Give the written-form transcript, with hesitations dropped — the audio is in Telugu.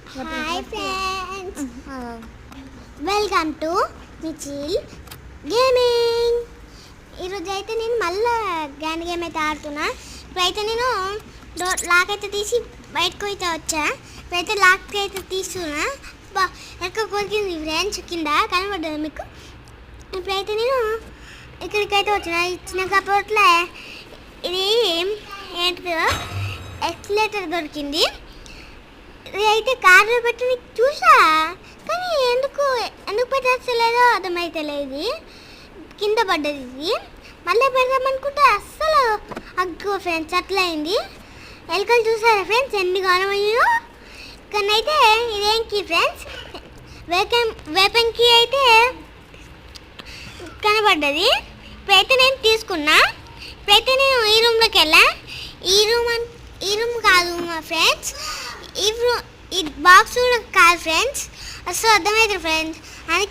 Hi friends, welcome to Mitchell gaming. ఈరోజు అయితే నేను మళ్ళీ గ్యాండ్ గేమ్ అయితే ఆడుతున్నా. ఇప్పుడైతే నేను లాక్ అయితే తీసి బయటకు అయితే వచ్చా. ఇప్పుడైతే లాక్ అయితే తీస్తున్నా. ఎక్కడ కొరికింది ఫ్రెండ్స్, కింద కనబడ్డది మీకు. ఇప్పుడైతే నేను ఇక్కడికైతే వచ్చిన ఇచ్చిన సపోర్ట్లో ఇది ఏంటిదో ఎక్స్లేటర్ దొరికింది. ఇది అయితే కార్లో పెట్టి చూసా, కానీ ఎందుకు పెట్టేస్తలేదో అర్థమైతలేదు. కింద పడ్డది. ఇది మళ్ళీ పెడదామనుకుంటే అస్సలు అగ్గు ఫ్రెండ్స్ అట్లా అయింది. ఎలుకలు చూసారా ఫ్రెండ్స్ ఎన్ని కానమయ్యో. ఇక్కడనైతే ఇదేంటి ఫ్రెండ్స్ వేపన్ కీ అయితే కనబడ్డది. ఇప్పుడైతే నేను తీసుకున్నా. ఇప్పుడైతే నేను ఈ రూమ్లోకి వెళ్ళా. ఈ రూమ్ కాదు మా ఫ్రెండ్స్, ఈ బాక్స్ కూడా కాదు ఫ్రెండ్స్. అసలు అర్థమవుతుంది ఫ్రెండ్స్.